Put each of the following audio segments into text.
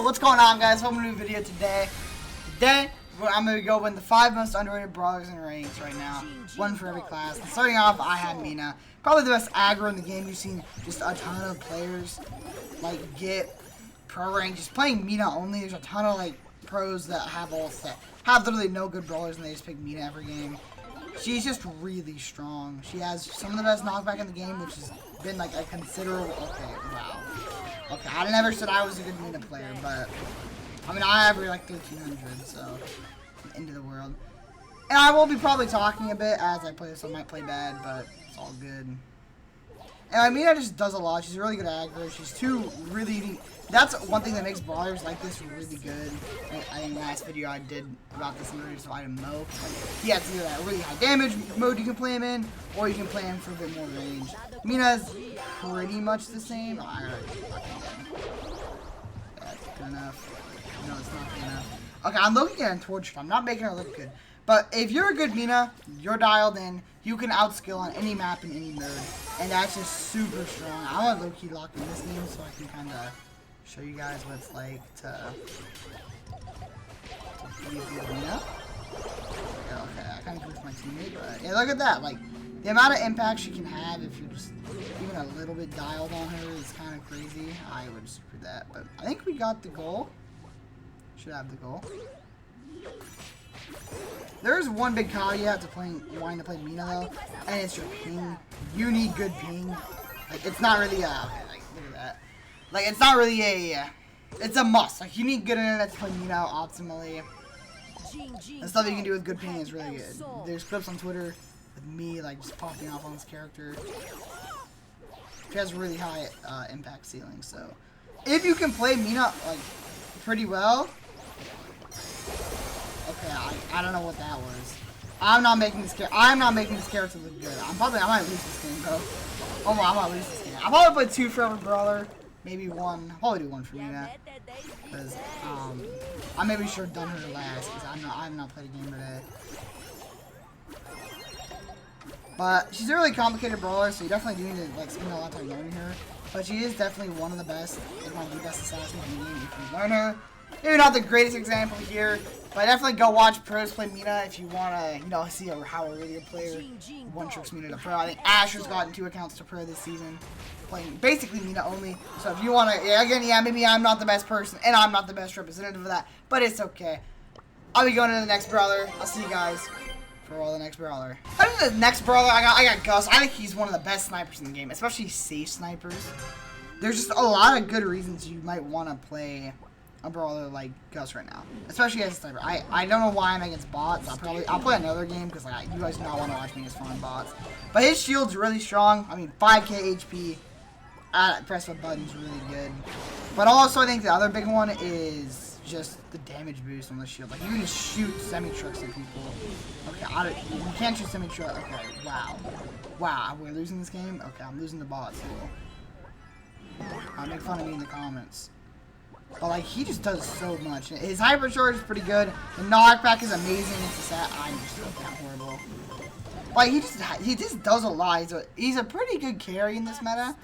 what's going on, guys? Welcome to a new video today. Today, I'm going to go win the 5 most underrated brawlers and ranks right now. One for every class. And starting off, I had Mina. Probably the best aggro in the game. You've seen just a ton of players, like, get pro rank. Just playing Mina only. There's a ton of, like, pros that have literally no good brawlers, and they just pick Mina every game. She's just really strong. She has some of the best knockback in the game, which has been, like, a considerable... Okay, wow. Okay, I never said I was a good Mina player, but... I mean, I average like 1,300, so... Into the world. And I will be probably talking a bit as I play this, so I might play bad, but it's all good. And I mean, Mina just does a lot. She's really good at aggro. She's really... That's one thing that makes brawlers like this really good. I think last video I did about this Underrated item mode. He has either that really high damage mode you can play him in, or you can play him for a bit more range. Mina's pretty much the same. Oh, I gotta that's good enough. No, it's not good enough. Okay, I'm looking at Torch. I'm not making her look good. But if you're a good Mina, you're dialed in, you can outskill on any map in any mode. And that's just super strong. I want low-key lock in this game so I can kind of show you guys what it's like to be a good Mina. Okay, I kind of pushed my teammate, but yeah, look at that. Like, the amount of impact she can have if you're just even a little bit dialed on her is kind of crazy. I would just screw that, but I think we got the goal. Should have the goal. There's one big caveat to wanting to play Mina though, and it's your ping. You need good ping. Like, it's not really okay, like, look at that. Like, it's not really it's a must. Like, you need good internet to play Mina optimally. The stuff you can do with good ping is really good. There's clips on Twitter with me, like, just popping off on this character. She has really high impact ceiling, so if you can play Mina, like, pretty well. Okay, I don't know what that was. I'm not making this character look good. I might lose this game, bro. Oh my, I might lose this game. I'll probably play 2 for every brawler, maybe 1. I'll probably do 1 for Mina, because I maybe should have done her last, because I've not played a game today. But she's a really complicated brawler, so you definitely do need to like spend a lot of time learning her. But she is definitely one of the best, if not the best assassin in the game if you learn her. Maybe not the greatest example here, but definitely go watch pros play Mina if you want to, you know, see how a really good player one-tricks Mina to pro. I think Asher's gotten 2 accounts to pro this season, playing basically Mina only. So if you want to, yeah, maybe I'm not the best person, and I'm not the best representative of that, but it's okay. I'll be going to the next brawler. I'll see you guys for the next brawler. I think the next brawler, I got Gus. I think he's one of the best snipers in the game, especially safe snipers. There's just a lot of good reasons you might want to play a brawler like Gus right now, especially as a sniper. I don't know why I'm against bots. I'll play another game because like you guys do not want to watch me against farm bots. But his shield's really strong. I mean, 5k HP. Press a button's really good. But also I think the other big one is just the damage boost on the shield. Like you can just shoot semi-trucks at people. Okay, you can't shoot semi-trucks. Okay, wow, we're losing this game. Okay, I'm losing the bots too. Make fun of me in the comments. But like he just does so much. His hypercharge is pretty good. The knockback is amazing. It's a sat. I'm just looking at horrible. Like he just does a lot. He's a pretty good carry in this meta.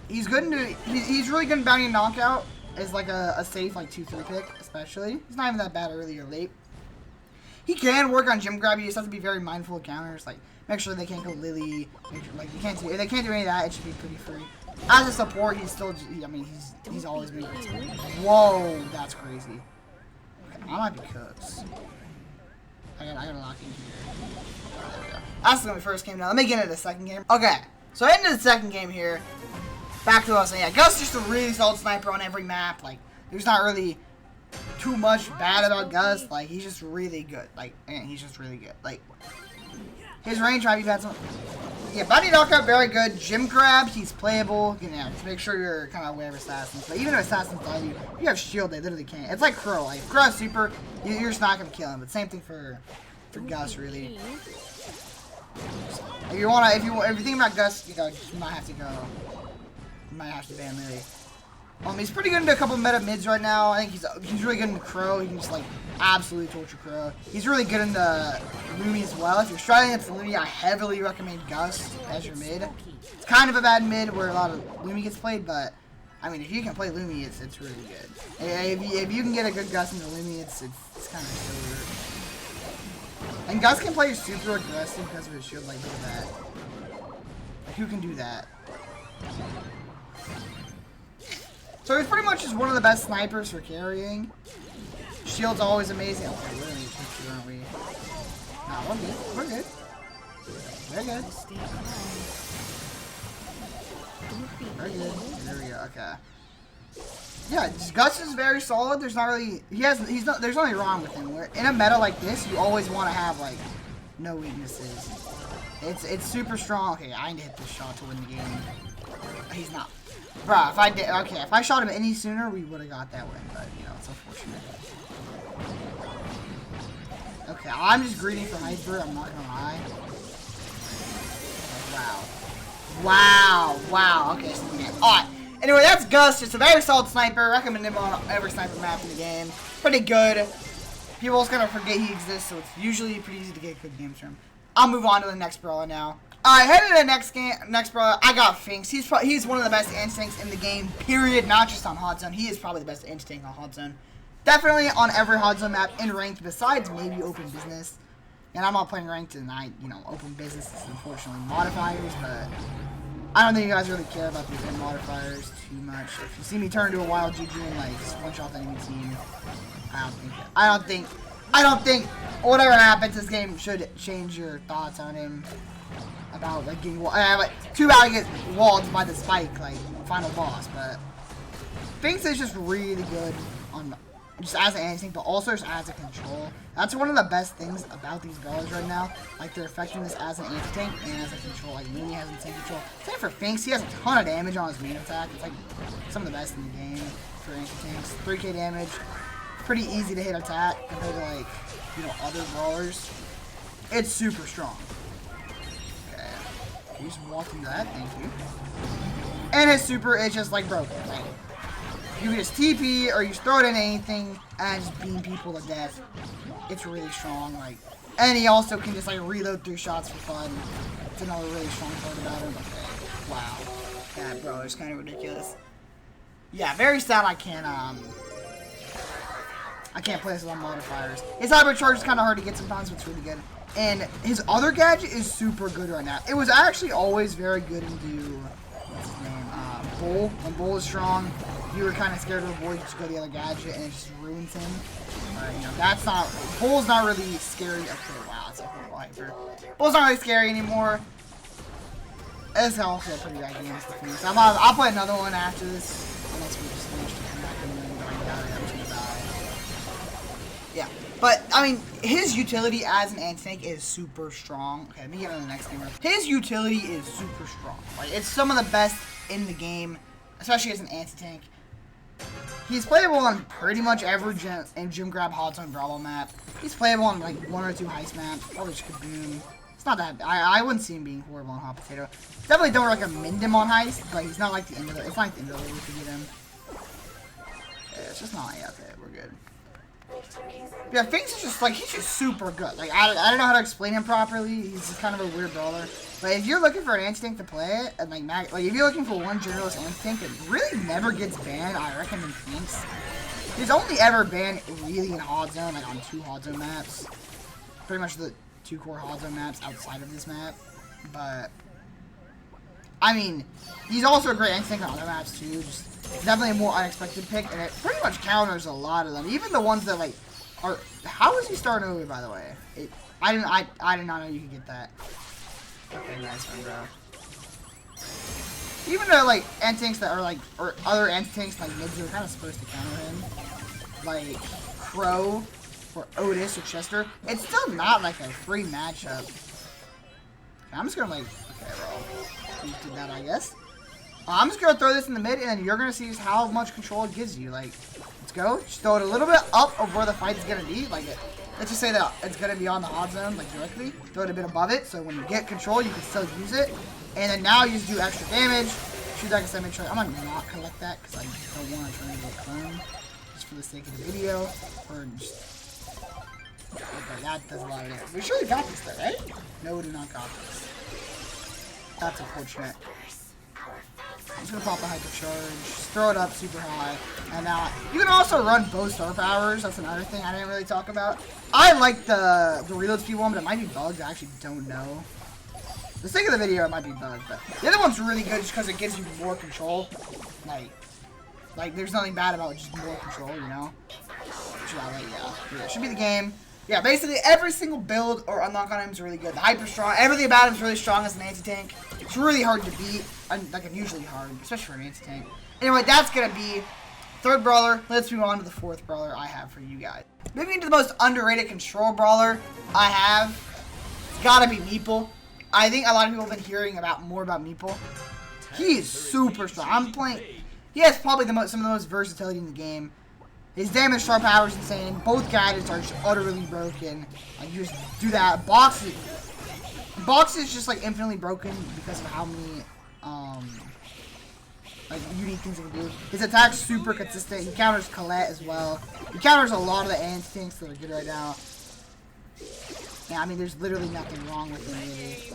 He's good into he's really good in bounty and knockout as like a safe like 2-3 pick especially. He's not even that bad early or late. He can work on gym grab. You just have to be very mindful of counters. Like make sure they can't go Lily. Like if they can't do any of that, it should be pretty free. As a support, he's still, I mean, he's always been great. Whoa, that's crazy. Okay, I might be cooked. I gotta lock in here. Oh, there we go. That's when we first came down. Let me get into the second game. Okay, so into the second game here. Back to what I was saying. Yeah, Gus is just a really solid sniper on every map. Like, there's not really too much bad about Gus. Like, he's just really good. Like, man, he's just really good. Like, his range might be bad. Yeah, body knockout, very good. Gym grab, he's playable. You know, just make sure you're kind of aware of assassins. But even if assassins die you, if you have shield, they literally can't. It's like Crow. Like, if Crow has super, you're just not going to kill him. But same thing for Gus, really. If you think about Gus, you know, you might have to go. You might have to ban Lily. He's pretty good into a couple meta mids right now. I think he's really good in Crow. He can just like absolutely torture Crow. He's really good in the Lumi as well. If you're struggling against Lumi, I heavily recommend Gus as your mid. It's kind of a bad mid where a lot of Lumi gets played, but I mean, if you can play Lumi, it's really good. If you can get a good Gus into Lumi, it's kind of killer. And Gus can play super aggressive because of his shield. Like, look at that. Like, who can do that? So he's pretty much just one of the best snipers for carrying. Shield's always amazing. Okay, we're gonna need picture, aren't we? Nah, we're good. We're good. We're good. We're good. There we go. Okay. Yeah, Gus is very solid. There's not really there's nothing wrong with him. Where in a meta like this, you always want to have like no weaknesses. It's super strong. Okay, I need to hit this shot to win the game. He's not. Bruh, if I shot him any sooner, we would have got that win, but you know, it's unfortunate. Okay, I'm just greedy for Hyper, I'm not gonna lie. Wow. Okay, so alright. Anyway, that's Gus, just a very solid sniper. Recommend him on every sniper map in the game. Pretty good. People just gonna forget he exists, so it's usually pretty easy to get good games from him. I'll move on to the next brawler now. Alright, heading to the next brawler, I got Finks. He's one of the best anti-tanks in the game, period. Not just on Hot Zone. He is probably the best anti-tank on Hot Zone. Definitely on every Hot Zone map in Ranked, besides maybe Open Business. And I'm not playing Ranked, and Open Business is unfortunately modifiers, but I don't think you guys really care about these modifiers too much. If you see me turn into a wild GG and like just one shot the enemy team, I don't think whatever happens, this game should change your thoughts on him about like getting too bad to get walled by the spike like final boss. But Finks is just really good on just as an anti-tank, but also just as a control. That's one of the best things about these brawlers right now. Like their effectiveness as an anti-tank and as a control. Like Looney has insane control. Same for Finks. He has a ton of damage on his main attack. It's like some of the best in the game for anti-tanks. 3k damage. Pretty easy to hit attack compared to like, other brawlers. It's super strong. Okay. You just walked into that, thank you. And his super is just like broken. Like, you can just TP or you just throw it in anything and just beam people to death. It's really strong, like, and he also can just like reload 3 shots for fun. It's another really strong part about him. Okay. Wow. That bro is kind of ridiculous. Yeah, very sad I can't play this on modifiers. His hypercharge is kind of hard to get sometimes, but it's really good. And his other gadget is super good right now. It was actually always very good into what's his name? Bull. When Bull is strong, you were kind of scared to avoid, just go to the other gadget and it just ruins him. That's not. Bull's not really scary. Okay, wow, it's a horrible hyper. Bull's not really scary anymore. It's also a pretty bad game. So I'll play another one after this, unless we just finish to come back and then I'm gonna die. Yeah, but I mean, his utility as an anti-tank is super strong. Okay, let me get on the next game. His utility is super strong. Like, it's some of the best in the game, especially as an anti-tank. He's playable on pretty much every gym grab Hot Zone Brawl map. He's playable on like 1 or 2 heist maps. Probably just Kaboom. It's not that. I wouldn't see him being horrible on Hot Potato. Definitely don't recommend him on heist, but he's not like the end of the. It's not like the end of the league to get him. Okay, it's just not like okay, we're good. Yeah, Finks is just like he's just super good. Like I don't know how to explain him properly. He's just kind of a weird brawler. But if you're looking for an anti-tank to play it, and like if you're looking for one generalist anti-tank that really never gets banned, I recommend Finks. He's only ever banned really in Hot Zone, like on 2 Hot Zone maps. Pretty much the 2 core Hot Zone maps outside of this map. But I mean, he's also a great anti-tank on other maps too. Just definitely a more unexpected pick, and it pretty much counters a lot of them. Even the ones that like are. How is he starting early, by the way? I did not know you could get that. Okay, nice one, bro. Even though like anti-tanks that are like, or other anti-tanks like mids are kind of supposed to counter him, like Crow or Otis or Chester, it's still not like a free matchup. Okay, I'm just gonna like, okay, bro, you did that, I guess. I'm just gonna throw this in the mid, and then you're gonna see how much control it gives you. Like, let's go. Just throw it a little bit up of where the fight is gonna be. Like, let's just say that it's gonna be on the Hot Zone, like directly. Throw it a bit above it, so when you get control, you can still use it. And then now you just do extra damage. Shoot that, make sure. I'm gonna not collect that because I don't want to turn into a clone, just for the sake of the video, or just. Okay, that does a lot of damage. We surely got this though, right? No, we do not got this. That's unfortunate. just gonna pop the hyper charge, just throw it up super high, and now you can also run both star powers. That's another thing I didn't really talk about. I like the reload speed one, but it might be bugged. I actually don't know. For the sake of the video, it might be bugged, but the other one's really good just because it gives you more control. Like there's nothing bad about just more control, you know. Yeah, it should be the game. Yeah, basically every single build or unlock on him is really good. The hyper strong, everything about him is really strong as an anti-tank. It's really hard to beat, like unusually hard, especially for an anti-tank. Anyway, that's gonna be third brawler. Let's move on to the fourth brawler I have for you guys. Moving into the most underrated control brawler I have, it's gotta be Meeple. I think a lot of people have been hearing more about Meeple. He is super strong. He has probably some of the most versatility in the game. His damage star power is insane. Both gadgets are just utterly broken. Like, you just do that. Box is just like infinitely broken because of how many like unique things he can do. His attack's super consistent. He counters Colette as well. He counters a lot of the anti-tanks that are good right now. Yeah, I mean, there's literally nothing wrong with him really.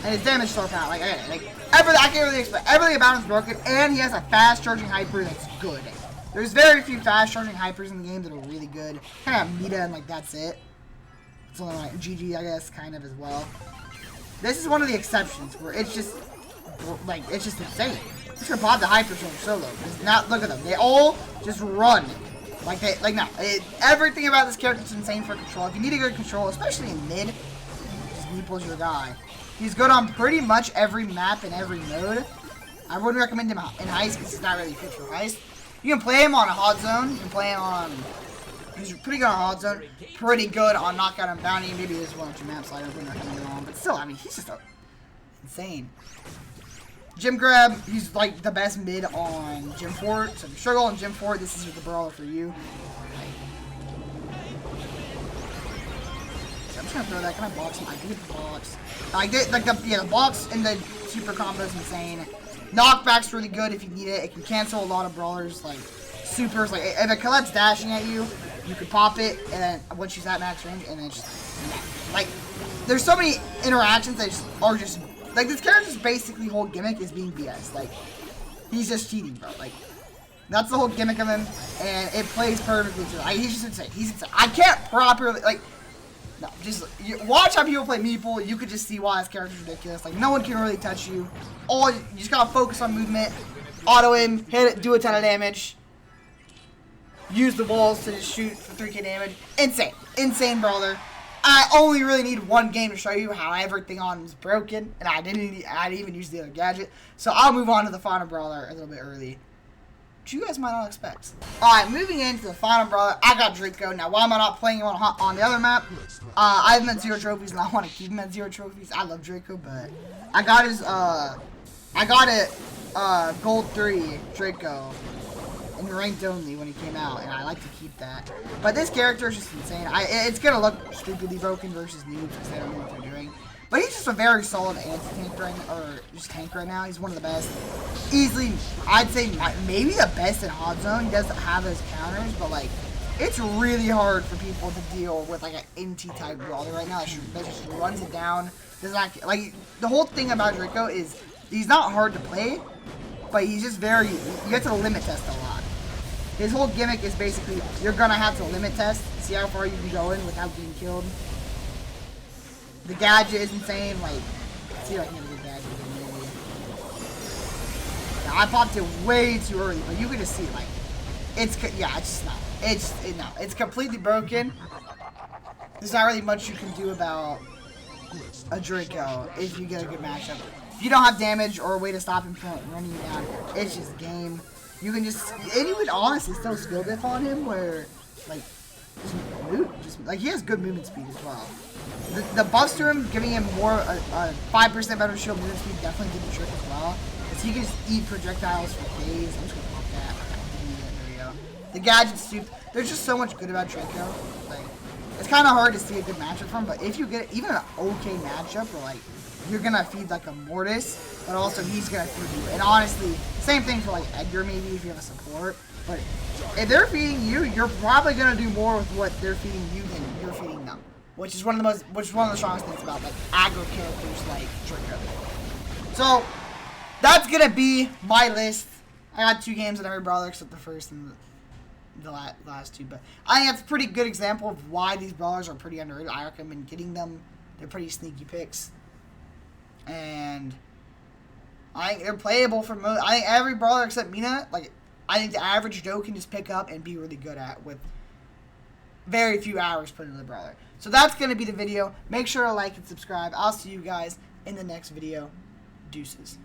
And his damage star power, everything I can't really explain. Everything about him is broken, and he has a fast charging hyper that's good. There's very few fast charging hypers in the game that are really good. Kind of meta and that's it. It's only like GG, I guess, kind of as well. This is one of the exceptions where it's just insane. I'm just gonna pop the hyper charge solo. Look at them. They all just run. Everything about this character is insane for control. If you need a good control, especially in mid, just Meeple's your guy. He's good on pretty much every map and every mode. I wouldn't recommend him in Heist because he's not really fit for Heist. You can play him on a hot zone. You can play him on... He's pretty good on hot zone. Pretty good on knockout and bounty. Maybe there's one or two maps I wouldn't recommend him on. But still, I mean, he's just insane. Gym Grab, he's like the best mid on Gym Fort. So if you struggle on Gym Fort, this is the brawler for you. I'm just gonna throw that. Can I box him? I can get the box. The box and the super combo is insane. Knockback's really good if you need it. It can cancel a lot of brawlers, like supers. Like if a Colette's dashing at you, you can pop it, and then once she's at max range, and then just there's so many interactions that are just like this character's basically whole gimmick is being BS. Like he's just cheating, bro. Like that's the whole gimmick of him, and it plays perfectly too. He's just insane. He's insane. I can't properly No, just watch how people play Meeple. You could just see why this character's ridiculous. Like, no one can really touch you. You just gotta focus on movement, auto aim, hit it, do a ton of damage. Use the walls to just shoot for 3k damage. Insane. Insane brawler. I only really need one game to show you how everything on him is broken, and I didn't even use the other gadget. So I'll move on to the final brawler a little bit early, which you guys might not expect. Alright, moving into the final brawler, I got Draco. Now, why am I not playing him on the other map? I have him at 0 trophies, and I want to keep him at 0 trophies. I love Draco, but I got his, Gold 3 Draco in ranked only when he came out, and I like to keep that. But this character is just insane. It's going to look stupidly broken versus noobs because they don't know what they're doing. But he's just a very solid anti-tank tank right now. He's one of the best. Easily, I'd say maybe the best in hot zone. He doesn't have his counters, but it's really hard for people to deal with an NT type brawler right now. That just runs it down. Does not the whole thing about Draco is he's not hard to play, but he's just you have to limit test a lot. His whole gimmick is basically you're gonna have to limit test, see how far you can go in without getting killed. The gadget is insane. Let's see if I can get a good gadget. Now, I popped it way too early, but you can just see it's just not. It's completely broken. There's not really much you can do about a Draco if you get a good matchup. If you don't have damage or a way to stop him from running you down, it's just game. You can and you would honestly still skill diff on him where he has good movement speed as well. The buffs to him, giving him more a 5% better shield movement speed definitely did the trick as well. Because he can just eat projectiles for days. I'm just gonna pop that. There we go. The gadget's stupid. There's just so much good about Draco. It's kind of hard to see a good matchup from, but if you get even an okay matchup where you're gonna feed a Mortis, but also he's gonna feed you. And honestly, same thing for Edgar maybe if you have a support. But if they're feeding you, you're probably gonna do more with what they're feeding you than you're feeding them. Which is one of the strongest things about aggro characters like Draco. So that's going to be my list. I got 2 games in every brawler except the first and the last 2. But I think that's a pretty good example of why these brawlers are pretty underrated. I recommend getting them. They're pretty sneaky picks. And I think they're playable for most. I think every brawler except Mina, like, I think the average Joe can just pick up and be really good at with very few hours put into the brawler. So that's going to be the video. Make sure to like and subscribe. I'll see you guys in the next video. Deuces.